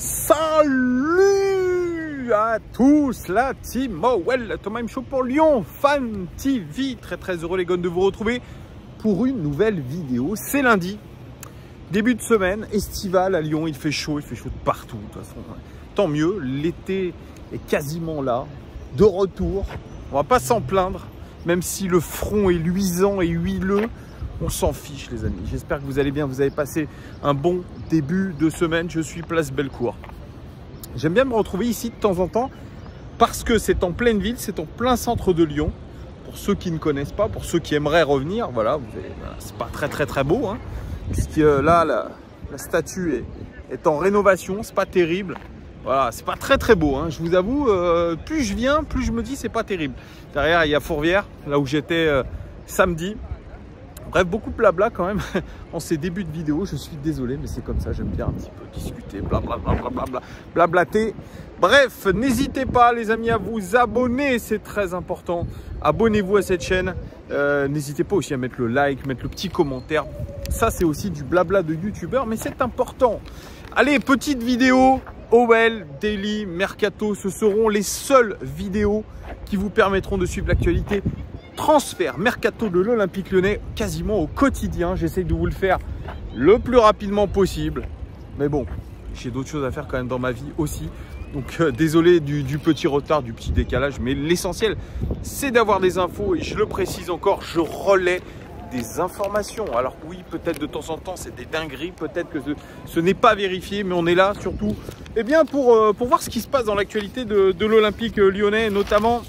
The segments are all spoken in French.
Salut à tous, la team Mowell, Thomas M Show pour Lyon Fan TV. Très heureux les gars de vous retrouver pour une nouvelle vidéo. C'est lundi, début de semaine estivale à Lyon. Il fait chaud de partout. De toute façon, tant mieux, l'été est quasiment là, de retour. On va pas s'en plaindre, même si le front est luisant et huileux. On s'en fiche les amis, j'espère que vous allez bien, vous avez passé un bon début de semaine. Je suis place Bellecour. J'aime bien me retrouver ici de temps en temps parce que c'est en pleine ville, c'est en plein centre de Lyon. Pour ceux qui ne connaissent pas, pour ceux qui aimeraient revenir, voilà, c'est pas très beau, hein, puisque là la statue est en rénovation, c'est pas terrible. Voilà, c'est pas très beau, hein, je vous avoue, plus je viens, plus je me dis c'est pas terrible. Derrière il y a Fourvière, là où j'étais samedi. Bref, beaucoup de blabla quand même en ces débuts de vidéo. Je suis désolé, mais c'est comme ça. J'aime bien un petit peu discuter, blablater. Bref, n'hésitez pas, les amis, à vous abonner. C'est très important. Abonnez-vous à cette chaîne. N'hésitez pas aussi à mettre le like, mettre le petit commentaire. Ça, c'est aussi du blabla de youtubeur, mais c'est important. Allez, petite vidéo. OL, Daily, Mercato, ce seront les seules vidéos qui vous permettront de suivre l'actualité. Transfert mercato de l'Olympique Lyonnais quasiment au quotidien. J'essaie de vous le faire le plus rapidement possible. Mais bon, j'ai d'autres choses à faire quand même dans ma vie aussi. Donc désolé du petit retard, du petit décalage. Mais l'essentiel, c'est d'avoir des infos. Et je le précise encore, je relais des informations. Alors oui, peut-être de temps en temps, c'est des dingueries. Peut-être que ce n'est pas vérifié. Mais on est là surtout pour voir ce qui se passe dans l'actualité de l'Olympique Lyonnais. Notamment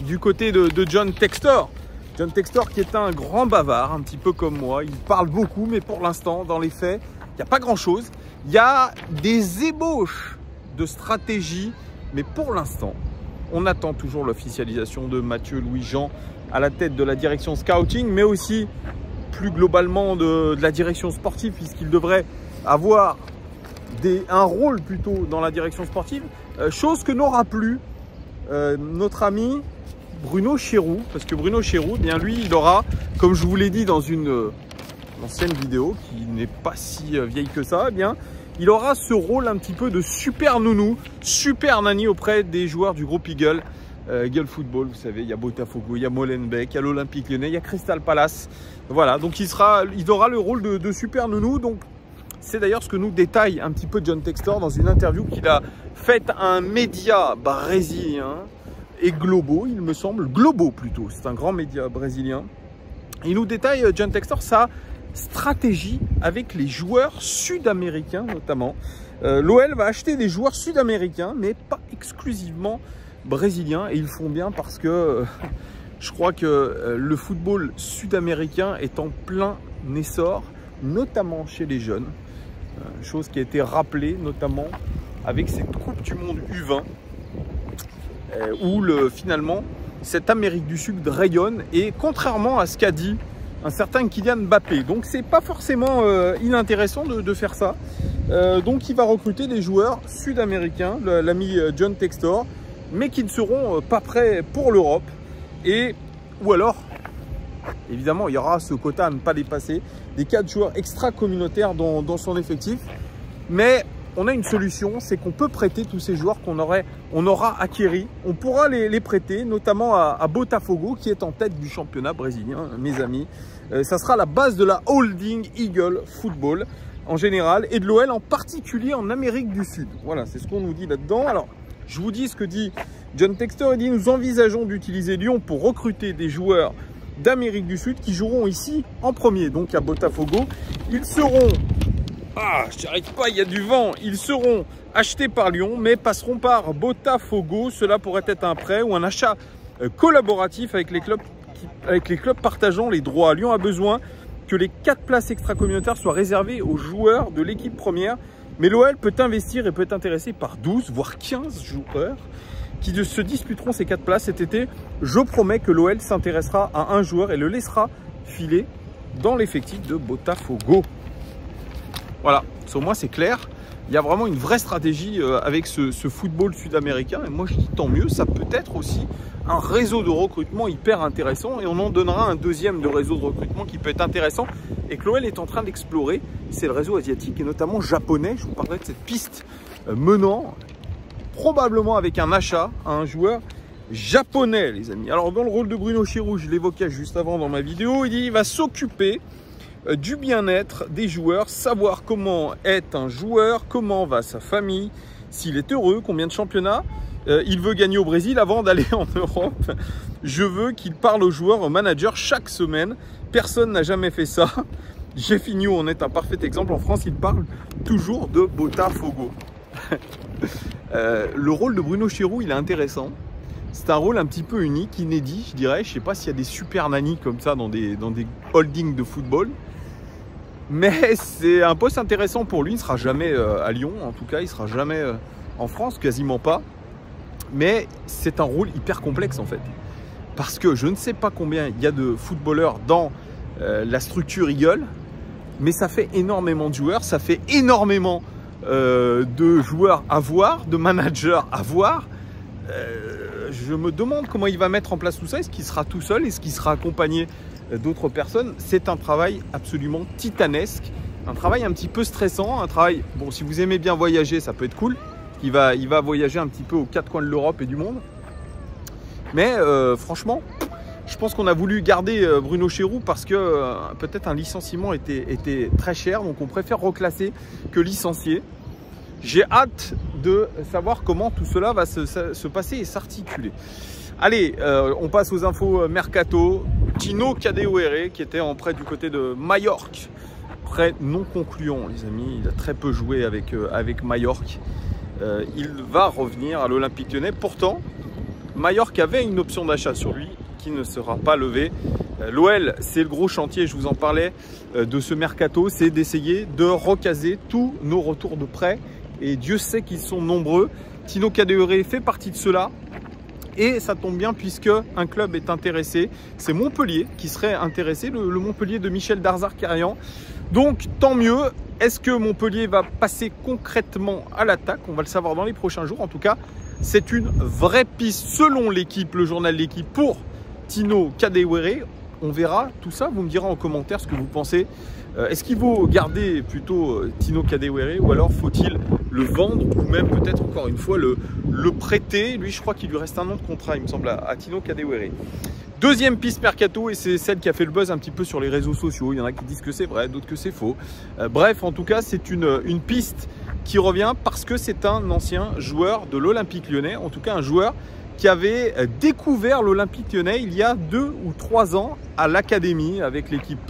du côté de John Textor. John Textor qui est un grand bavard, un petit peu comme moi. Il parle beaucoup, mais pour l'instant, dans les faits, il n'y a pas grand-chose. Il y a des ébauches de stratégie, mais pour l'instant, on attend toujours l'officialisation de Mathieu Louis-Jean à la tête de la direction scouting, mais aussi plus globalement de la direction sportive, puisqu'il devrait avoir un rôle plutôt dans la direction sportive, chose que n'aura plus notre ami Bruno Chéroux, parce que Bruno Chéroux, bien lui, il aura, comme je vous l'ai dit dans une ancienne vidéo qui n'est pas si vieille que ça, eh bien, il aura ce rôle un petit peu de super nounou, super nanny auprès des joueurs du groupe Eagle. Eagle Football, vous savez, il y a Botafogo, il y a Molenbeek, il y a l'Olympique Lyonnais, il y a Crystal Palace. Voilà, donc il aura le rôle de super nounou. Donc c'est d'ailleurs ce que nous détaille un petit peu John Textor dans une interview qu'il a faite à un média brésilien et Globo, il me semble, Globo plutôt, c'est un grand média brésilien. Il nous détaille, John Textor, sa stratégie avec les joueurs sud-américains notamment. L'OL va acheter des joueurs sud-américains, mais pas exclusivement brésiliens, et ils font bien parce que je crois que le football sud-américain est en plein essor, notamment chez les jeunes, chose qui a été rappelée notamment avec cette Coupe du Monde U20, où finalement cette Amérique du Sud rayonne, et contrairement à ce qu'a dit un certain Kylian Mbappé, donc c'est pas forcément inintéressant de faire ça. Donc il va recruter des joueurs sud-américains, l'ami John Textor, mais qui ne seront pas prêts pour l'Europe, ou alors évidemment il y aura ce quota à ne pas dépasser, des 4 joueurs extra-communautaires dans son effectif. Mais on a une solution, c'est qu'on peut prêter tous ces joueurs qu'on aura acquéris. On pourra les prêter, notamment à Botafogo, qui est en tête du championnat brésilien, mes amis. Ça sera la base de la holding Eagle Football en général, et de l'OL en particulier en Amérique du Sud. Voilà, c'est ce qu'on nous dit là-dedans. Alors, je vous dis ce que dit John Textor. Il dit: nous envisageons d'utiliser Lyon pour recruter des joueurs d'Amérique du Sud qui joueront ici en premier, donc à Botafogo. Ils seront... Ah, je n'y arrive pas, il y a du vent. Ils seront achetés par Lyon, mais passeront par Botafogo. Cela pourrait être un prêt ou un achat collaboratif avec les clubs partageant les droits. Lyon a besoin que les 4 places extra-communautaires soient réservées aux joueurs de l'équipe première. Mais l'OL peut investir et peut être intéressé par 12, voire 15 joueurs qui se disputeront ces 4 places cet été. Je promets que l'OL s'intéressera à un joueur et le laissera filer dans l'effectif de Botafogo. Voilà, au moins c'est clair. Il y a vraiment une vraie stratégie avec ce football sud-américain. Et moi je dis tant mieux, ça peut être aussi un réseau de recrutement hyper intéressant. Et on en donnera un deuxième de réseau de recrutement qui peut être intéressant et que l'OL est en train d'explorer. C'est le réseau asiatique et notamment japonais. Je vous parlerai de cette piste menant probablement avec un achat à un joueur japonais, les amis. Alors dans le rôle de Bruno Chéroux, je l'évoquais juste avant dans ma vidéo, il va s'occuper du bien-être des joueurs, savoir comment est un joueur, comment va sa famille, s'il est heureux, combien de championnats il veut gagner au Brésil avant d'aller en Europe. Je veux qu'il parle aux joueurs, aux managers chaque semaine. Personne n'a jamais fait ça. Jefinho en est un parfait exemple. En France, il parle toujours de Botafogo. Le rôle de Bruno Chéroux, il est intéressant. C'est un rôle un petit peu unique, inédit, je dirais. Je ne sais pas s'il y a des super nannies comme ça dans des holdings de football. Mais c'est un poste intéressant pour lui. Il ne sera jamais à Lyon, en tout cas. Il ne sera jamais en France, quasiment pas. Mais c'est un rôle hyper complexe, en fait. Parce que je ne sais pas combien il y a de footballeurs dans la structure Eagle. Mais ça fait énormément de joueurs. Ça fait énormément de joueurs à voir, de managers à voir. Je me demande comment il va mettre en place tout ça. Est-ce qu'il sera tout seul? Est-ce qu'il sera accompagné d'autres personnes? C'est un travail absolument titanesque, un travail un petit peu stressant, un travail, bon, si vous aimez bien voyager, ça peut être cool. Il va voyager un petit peu aux quatre coins de l'Europe et du monde. Mais franchement, je pense qu'on a voulu garder Bruno Chéroux parce que peut-être un licenciement était très cher, donc on préfère reclasser que licencier. J'ai hâte de savoir comment tout cela va se passer et s'articuler. Allez, on passe aux infos mercato. Tino Kadewere qui était en prêt du côté de Majorque. Prêt non concluant, les amis. Il a très peu joué avec Majorque. Il va revenir à l'Olympique Lyonnais. Pourtant, Majorque avait une option d'achat sur lui qui ne sera pas levée. L'OL, c'est le gros chantier, je vous en parlais, de ce mercato. C'est d'essayer de recaser tous nos retours de prêt. Et Dieu sait qu'ils sont nombreux. Tino Kadewere fait partie de cela. Et ça tombe bien puisque un club est intéressé. C'est Montpellier qui serait intéressé, le Montpellier de Michel Darzar-Carrian. Donc tant mieux. Est-ce que Montpellier va passer concrètement à l'attaque? On va le savoir dans les prochains jours. En tout cas, c'est une vraie piste selon l'équipe, le journal L'équipe, pour Tino Kadewere. On verra tout ça. Vous me direz en commentaire ce que vous pensez. Est-ce qu'il vaut garder plutôt Tino Kadewere ou alors faut-il le vendre ou même peut-être encore une fois le prêter? Lui, je crois qu'il lui reste un an de contrat, il me semble, à Tino Kadewere. Deuxième piste mercato, et c'est celle qui a fait le buzz un petit peu sur les réseaux sociaux. Il y en a qui disent que c'est vrai, d'autres que c'est faux. Bref, en tout cas, c'est une piste qui revient parce que c'est un ancien joueur de l'Olympique Lyonnais. En tout cas, un joueur qui avait découvert l'Olympique Lyonnais il y a 2 ou 3 ans à l'académie avec l'équipe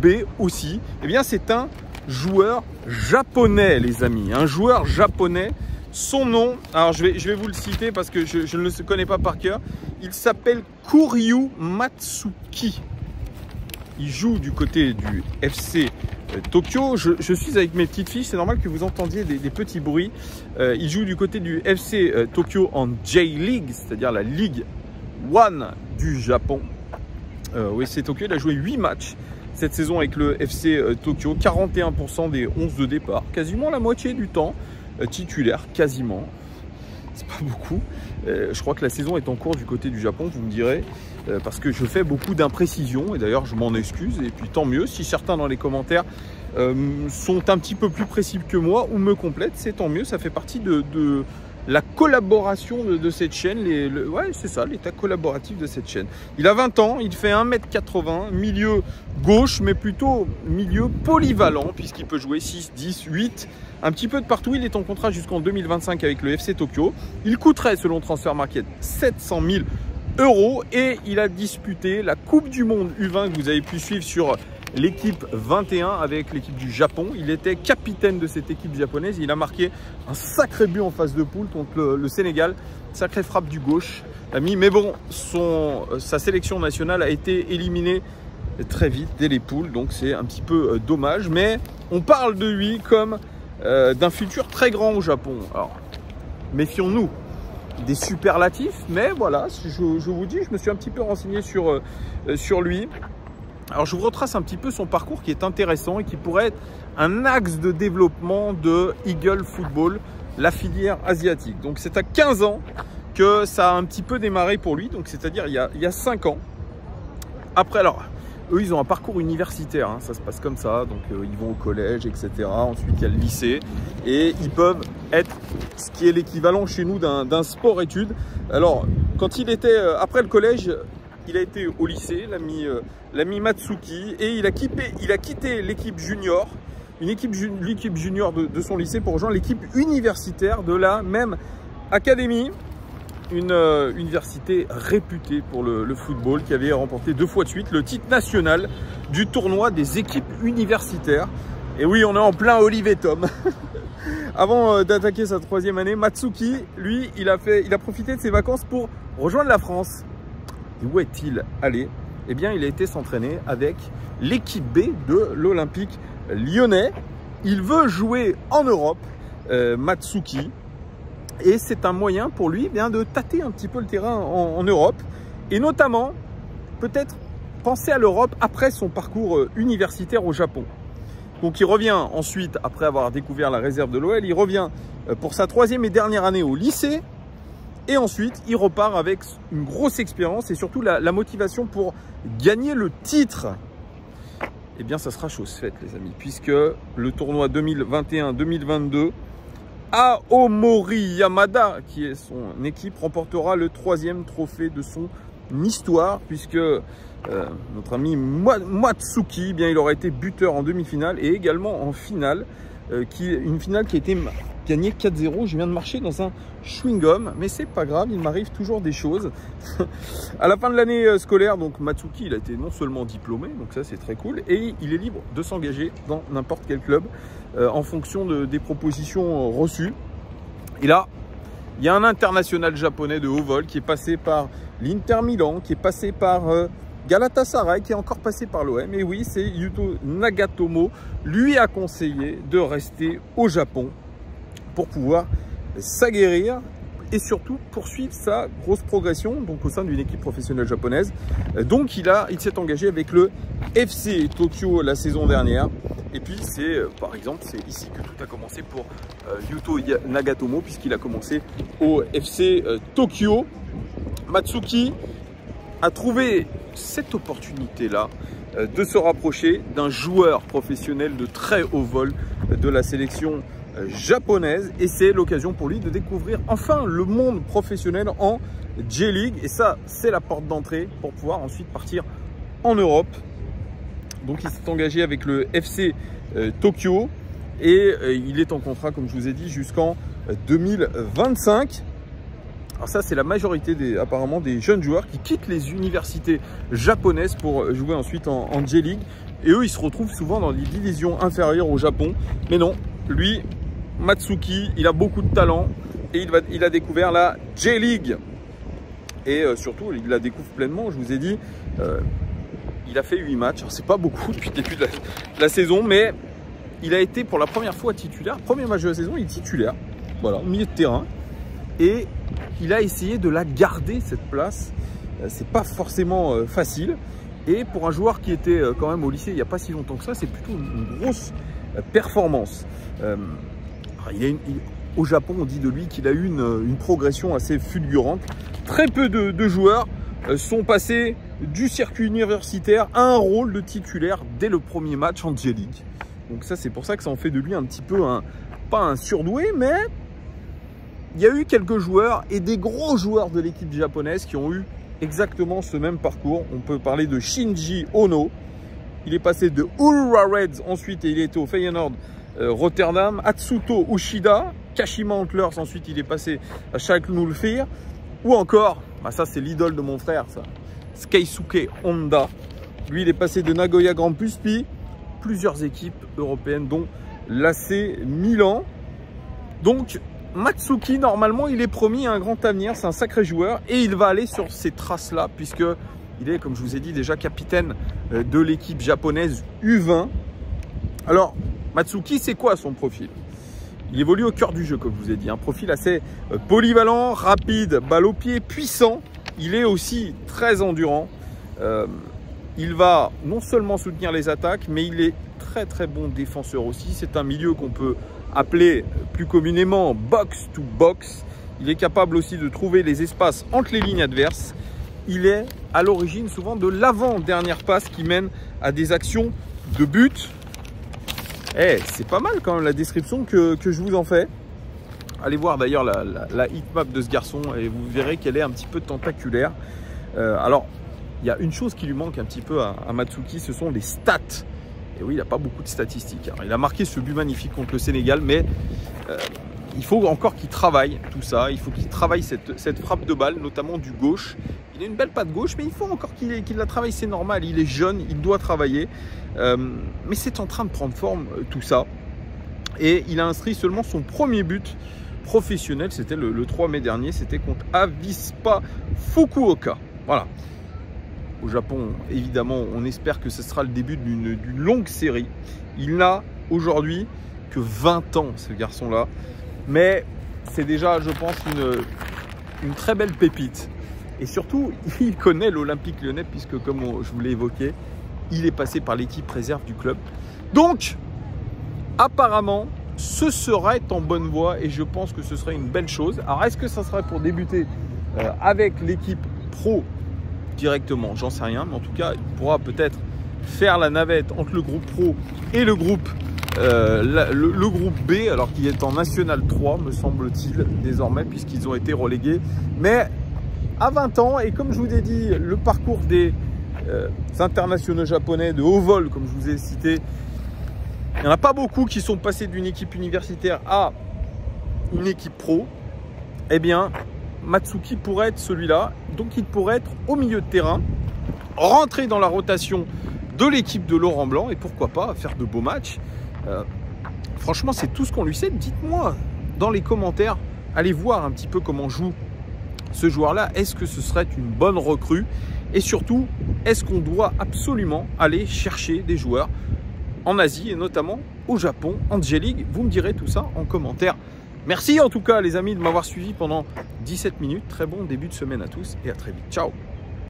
B aussi. Eh bien, c'est un joueur japonais, les amis. Un joueur japonais. Son nom, alors je vais vous le citer parce que je ne le connais pas par cœur. Il s'appelle Kuryu Matsuki. Il joue du côté du FC Tokyo. Je suis avec mes petites fiches, c'est normal que vous entendiez des petits bruits. Il joue du côté du FC Tokyo en J-League, c'est-à-dire la Ligue 1 du Japon. Au FC Tokyo, il a joué 8 matchs cette saison avec le FC Tokyo. 41% des 11 de départ, quasiment la moitié du temps. Titulaire, quasiment. C'est pas beaucoup. Je crois que la saison est en cours du côté du Japon, vous me direz, parce que je fais beaucoup d'imprécisions et d'ailleurs je m'en excuse. Et puis tant mieux, si certains dans les commentaires sont un petit peu plus précis que moi ou me complètent, c'est tant mieux. Ça fait partie de la collaboration de cette chaîne. Ouais, c'est ça, l'état collaboratif de cette chaîne. Il a 20 ans, il fait 1m80, milieu gauche, mais plutôt milieu polyvalent, puisqu'il peut jouer 6, 10, 8. Un petit peu de partout, il est en contrat jusqu'en 2025 avec le FC Tokyo. Il coûterait, selon Transfer Market, 700 000 € et il a disputé la Coupe du Monde U20 que vous avez pu suivre sur l'équipe 21 avec l'équipe du Japon. Il était capitaine de cette équipe japonaise. Il a marqué un sacré but en phase de poule contre le Sénégal. Sacrée frappe du gauche, l'ami. Mais bon, sa sélection nationale a été éliminée très vite dès les poules. Donc c'est un petit peu dommage. Mais on parle de lui comme d'un futur très grand au Japon. Alors, méfions-nous des superlatifs, mais voilà, je vous dis, je me suis un petit peu renseigné sur lui. Alors, je vous retrace un petit peu son parcours qui est intéressant et qui pourrait être un axe de développement de Eagle Football, la filière asiatique. Donc, c'est à 15 ans que ça a un petit peu démarré pour lui, donc c'est-à-dire il y a 5 ans. Après, alors, Eux, ils ont un parcours universitaire, hein, ça se passe comme ça. Donc, ils vont au collège, etc. Ensuite, il y a le lycée. Et ils peuvent être ce qui est l'équivalent chez nous d'un sport-études. Alors, quand il était après le collège, il a été au lycée, l'ami Matsuki. Et il a quitté l'équipe junior, l'équipe junior de son lycée pour rejoindre l'équipe universitaire de la même académie. Une université réputée pour le football qui avait remporté 2 fois de suite le titre national du tournoi des équipes universitaires. Et oui, on est en plein Olivier Tom. Avant d'attaquer sa 3e année, Matsuki, lui, il a profité de ses vacances pour rejoindre la France. Et où est-il allé? Eh bien, il a été s'entraîner avec l'équipe B de l'Olympique lyonnais. Il veut jouer en Europe, Matsuki. Et c'est un moyen pour lui bien de tâter un petit peu le terrain en Europe. Et notamment, peut-être penser à l'Europe après son parcours universitaire au Japon. Donc il revient ensuite, après avoir découvert la réserve de l'OL, il revient pour sa 3e et dernière année au lycée. Et ensuite, il repart avec une grosse expérience et surtout la motivation pour gagner le titre. Eh bien, ça sera chose faite, les amis, puisque le tournoi 2021-2022, Aomori Yamada, qui est son équipe, remportera le 3e trophée de son histoire, puisque notre ami Matsuki, eh bien, il aura été buteur en demi-finale et également en finale, une finale qui a été gagnée 4-0. Je viens de marcher dans un chewing-gum, mais c'est pas grave, il m'arrive toujours des choses. À la fin de l'année scolaire, donc Matsuki, il a été non seulement diplômé, donc ça c'est très cool, et il est libre de s'engager dans n'importe quel club en fonction des propositions reçues. Et là, il y a un international japonais de haut vol qui est passé par l'Inter Milan, qui est passé par Galatasaray, qui est encore passé par l'OM. Et oui, c'est Yuto Nagatomo, lui a conseillé de rester au Japon pour pouvoir s'aguerrir et surtout poursuivre sa grosse progression donc au sein d'une équipe professionnelle japonaise. Donc il s'est engagé avec le FC Tokyo la saison dernière. Et puis c'est par exemple, c'est ici que tout a commencé pour Yuto Nagatomo, puisqu'il a commencé au FC Tokyo. Matsuki a trouvé cette opportunité-là de se rapprocher d'un joueur professionnel de très haut vol de la sélection japonaise, et c'est l'occasion pour lui de découvrir enfin le monde professionnel en J-League, et ça c'est la porte d'entrée pour pouvoir ensuite partir en Europe. Donc il s'est engagé avec le FC Tokyo et il est en contrat, comme je vous ai dit, jusqu'en 2025. Alors ça, c'est la majorité apparemment des jeunes joueurs qui quittent les universités japonaises pour jouer ensuite en J-League. Et eux, ils se retrouvent souvent dans des divisions inférieures au Japon. Mais non, lui, Matsuki, il a beaucoup de talent et il a découvert la J-League. Et surtout, il la découvre pleinement, je vous ai dit. Il a fait 8 matchs. Alors, c'est pas beaucoup depuis le début de la saison, mais il a été pour la première fois titulaire. Premier match de la saison, il est titulaire. Voilà, au milieu de terrain. Et il a essayé de la garder, cette place. C'est pas forcément facile. Et pour un joueur qui était quand même au lycée il n'y a pas si longtemps que ça, c'est plutôt une grosse performance. Au Japon, on dit de lui qu'il a eu une progression assez fulgurante. Très peu de joueurs sont passés du circuit universitaire à un rôle de titulaire dès le premier match en J-League. Donc ça, c'est pour ça que ça en fait de lui un petit peu pas un surdoué, mais il y a eu quelques joueurs et des gros joueurs de l'équipe japonaise qui ont eu exactement ce même parcours. On peut parler de Shinji Ono. Il est passé de Ura Reds ensuite et il était au Feyenoord Rotterdam. Atsuto Ushida, Kashima Antlers, ensuite il est passé à Schalke 04. Ou encore, ça c'est l'idole de mon frère, ça, Keisuke Honda. Lui, il est passé de Nagoya Grampus, puis plusieurs équipes européennes, dont l'AC Milan. Donc, Matsuki, normalement, il est promis à un grand avenir. C'est un sacré joueur et il va aller sur ces traces-là, puisqu'il est, comme je vous ai dit, déjà capitaine de l'équipe japonaise U20. Alors, Matsuki, c'est quoi son profil? Il évolue au cœur du jeu, comme je vous ai dit. Un profil assez polyvalent, rapide, balle au pied, puissant. Il est aussi très endurant. Il va non seulement soutenir les attaques, mais il est très très bon défenseur aussi. C'est un milieu qu'on peut appeler plus communément box to box. Il est capable aussi de trouver les espaces entre les lignes adverses. il est à l'origine souvent de l'avant-dernière passe qui mène à des actions de but. Eh, c'est pas mal quand même la description que je vous en fais. Allez voir d'ailleurs la hitmap de ce garçon et vous verrez qu'elle est un petit peu tentaculaire. Alors, il y a une chose qui lui manque un petit peu à Matsuki, ce sont les stats. Et oui, il n'a pas beaucoup de statistiques. Alors, il a marqué ce but magnifique contre le Sénégal, mais il faut encore qu'il travaille tout ça. Il faut qu'il travaille cette frappe de balle, notamment du gauche. Il a une belle patte gauche, mais il faut encore qu'il la travaille. C'est normal, il est jeune, il doit travailler. Mais c'est en train de prendre forme tout ça. Et il a inscrit seulement son premier but professionnel. C'était le 3 mai dernier. C'était contre Avispa Fukuoka. Voilà. Au Japon, évidemment, on espère que ce sera le début d'une longue série. Il n'a aujourd'hui que 20 ans, ce garçon-là. Mais c'est déjà, je pense, une très belle pépite. Et surtout, il connaît l'Olympique Lyonnais, puisque, comme je vous l'ai évoqué, il est passé par l'équipe réserve du club. Donc, apparemment, ce serait en bonne voie et je pense que ce serait une belle chose. Alors, est-ce que ça serait pour débuter avec l'équipe pro directement? J'en sais rien, mais en tout cas, il pourra peut-être faire la navette entre le groupe pro et le groupe B, alors qu'il est en National 3, me semble-t-il, désormais, puisqu'ils ont été relégués. Mais à 20 ans, et comme je vous ai dit, le parcours des internationaux japonais de haut vol, comme je vous ai cité, il n'y en a pas beaucoup qui sont passés d'une équipe universitaire à une équipe pro. Eh bien, Matsuki pourrait être celui-là. Donc, il pourrait être au milieu de terrain, rentrer dans la rotation de l'équipe de Laurent Blanc et pourquoi pas faire de beaux matchs. Franchement, c'est tout ce qu'on lui sait. Dites-moi dans les commentaires, allez voir un petit peu comment joue ce joueur-là. Est-ce que ce serait une bonne recrue? Et surtout, est-ce qu'on doit absolument aller chercher des joueurs en Asie et notamment au Japon, en J-League? Vous me direz tout ça en commentaire. Merci en tout cas les amis de m'avoir suivi pendant 17 minutes. Très bon début de semaine à tous et à très vite. Ciao!